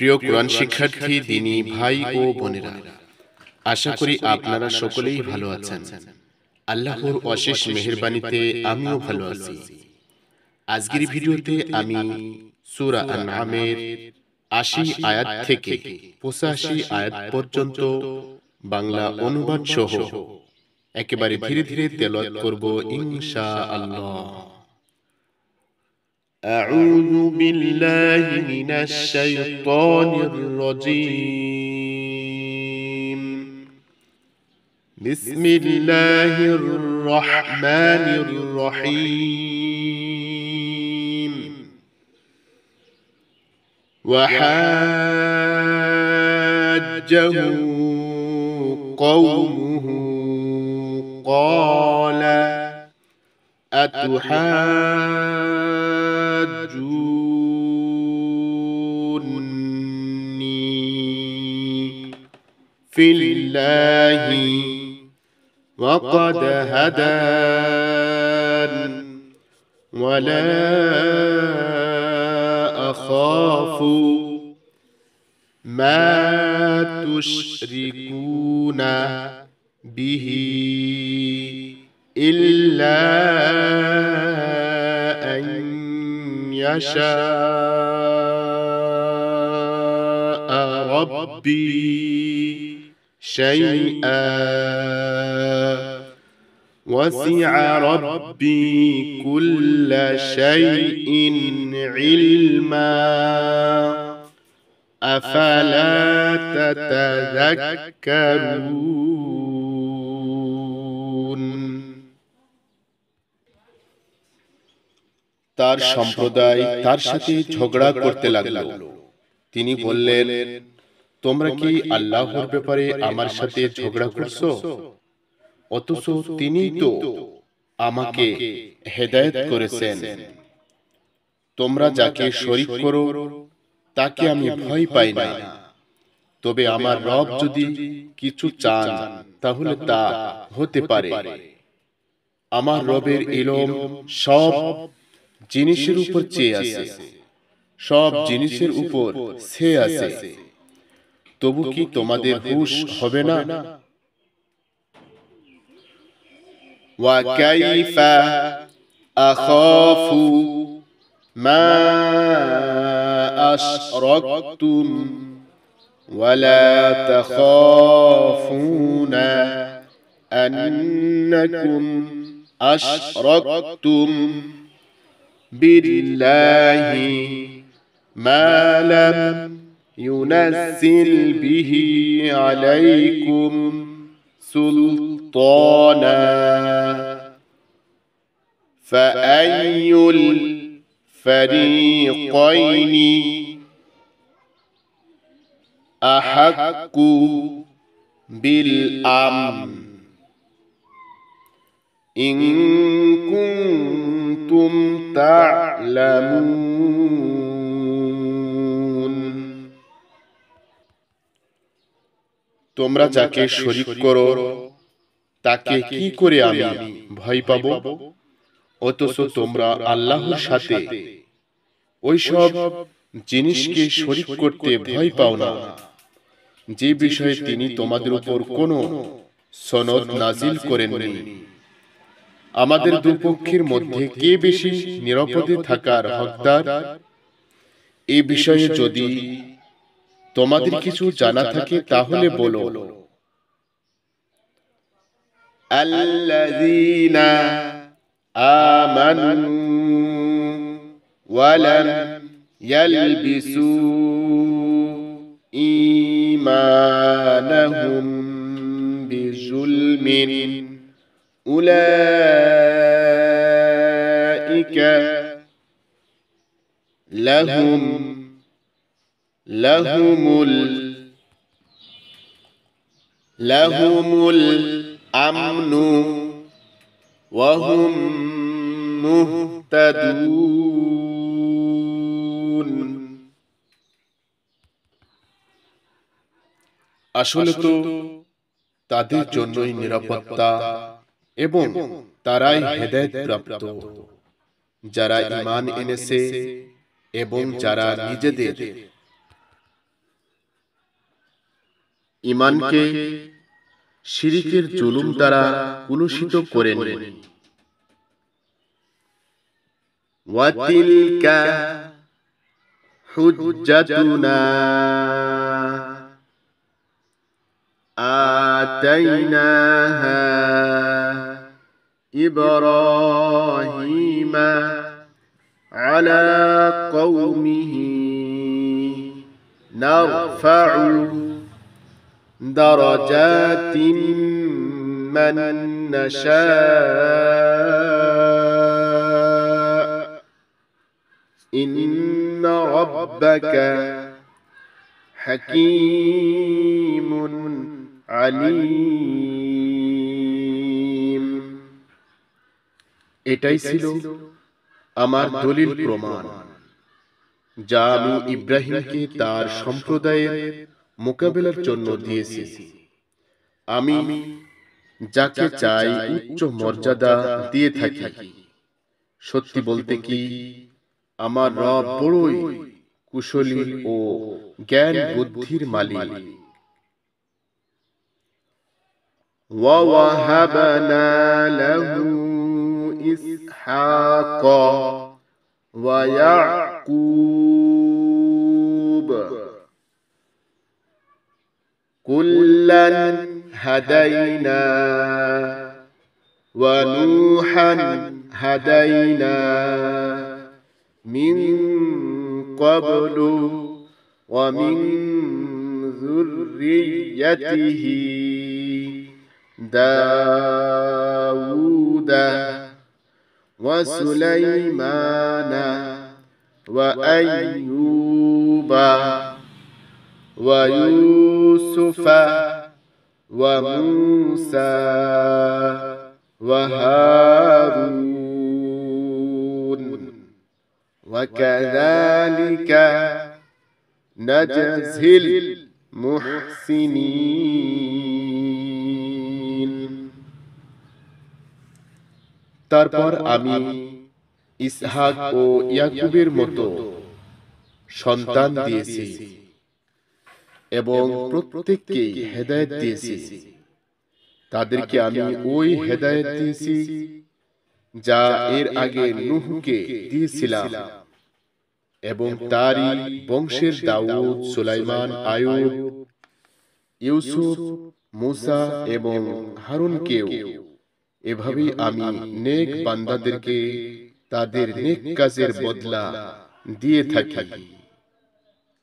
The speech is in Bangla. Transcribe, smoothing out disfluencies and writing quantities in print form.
প্রিয় কোরআন শিক্ষার্থী দিনী ভাই ও বোনেরা, আশা করি আপনারা সকলেই ভালো আছেন। আল্লাহর অশেষ মেহেরবানিতে আমিও ভালো আছি। আজকের ভিডিওতে আমি সূরা আন-নামের ৮০ আয়াত থেকে ৮৫ আয়াত পর্যন্ত বাংলা অনুবাদ সহ একেবারে ধীরে ধীরে তেলাওয়াত করব ইনশাআল্লাহ। أعوذ بالله من الشيطان الرجيم. بسم الله الرحمن الرحيم. وحاجه قومه قال أتحاجوني في الله وقد هدان ولا أخاف ما تشركون به إلا أن يشاء ربي شيئا وسع ربي كل شيء علما أفلا تتذكرون. তার সম্প্রদায় তার সাথে ঝগড়া করতে লাগলো। তিনি বললেন, তোমরা কি আল্লাহর ব্যাপারে আমার সাথে ঝগড়া করছো? অথচ তিনি তো আমাকে হেদায়েত করেছেন। তোমরা যাকে শরীক করো তাকে আমি ভয় পাই না। তবে আমার রব যদি কিছু চান তাহলে তা হতে পারে। আমার রবের ইলম সব জিনিসের উপর চেয়ে আছে, সব জিনিসের উপর ছেয়ে আছে। তবু কি তোমাদের হুঁশ হবে না? وَكَيْفَ أَخَافُ مَا أَشْرَكْتُمْ وَلَا تَخَافُونَ أَنَّكُمْ أَشْرَكْتُمْ بِاللَّهِ مَا لَمْ يُنَزِّلْ بِهِ عَلَيْكُمْ سُلْطَانًا فأي الفريقين أحق بالأمن إن كنتم تعلمون. তোমরা যাকে শরীক করো তাকে কি করে আমি ভয় পাব? অথচ তোমরা আল্লাহর সাথে ওইসব জিনিসকে শরীক করতে ভয় পাও না, যে বিষয়ে তিনি তোমাদের উপর কোনো সনদ নাজিল করেননি। আমাদের দুপক্ষের মধ্যে কে বেশি নিরাপদে থাকার হকদার? এই বিষয়ে যদি তোমাদের কিছু জানা থাকে তাহলে বলো। আল্লাযীনা আমানু ওয়া লাম ইয়ালবিসু ঈমানাহুম বিজুলমিন উলাইকা লাহুমুল আমনু ওয়া হুম মুহতাদুন. আসলে তো তাদের জন্যই নিরাপত্তা এবং তারাই হেদায়েত প্রাপ্ত, যারা ঈমান এনেছে এবং যারা নিজেদের ঈমানকে শিরকের জুলুম দ্বারা কুলুষিত করেন। ওয়াতিলকা হুজ্জাতুনা আতাইনাহা ইব্রাহিমা আলা কওমিহি নারফাউ দারাজাতিম মান নাশা ইন্না রাব্বাকা হাকীমুন আলীম। এটাই ছিল আমার দলিল প্রমাণ, যা আমি ইব্রাহিমকে তার সম্প্রদায়ের মোকাবেলার জন্য দিয়েছি। আমি যাকে চাই উচ্চ মর্যাদা দিয়ে থাকি। সত্যি বলতে কি, আমার রব বড়ই কুশলী ও জ্ঞান বুদ্ধির মালিক। ওয়াহাবনা লাহু ইসহাক ওয়া ইয়াকুব কুল্লান হাদাইনা ওয়া নূহান হাদাইনা মিন ক্বাবলু ওয়া মিন যুররিয়্যাতিহি দাউদা ওয়া সুলাইমানা ওয়া আইয়ুবা ওয়া ইউসুফা ওয়া মূসা ওয়া হারুন ওয়া কাযালিকা নাজজিল মুহসিনিন। তারপর আমি ইসহাক ও ইয়াকুবের মতো সন্তান দিয়েছি এবং প্রত্যেককেই হেদায়েত দিয়েছি। তাদেরকে আমি ওই হেদায়েত দিয়েছি যা এর আগে নূহকে দিয়েছিলাম, এবং তারই বংশের দাউদ, সুলাইমান, আইয়ুব, ইউসুফ, মূসা এবং হারুনকেও এভাবেই আমি নেক বান্দাদেরকে তাদের নেক কাজের বদলা দিয়ে থাকি।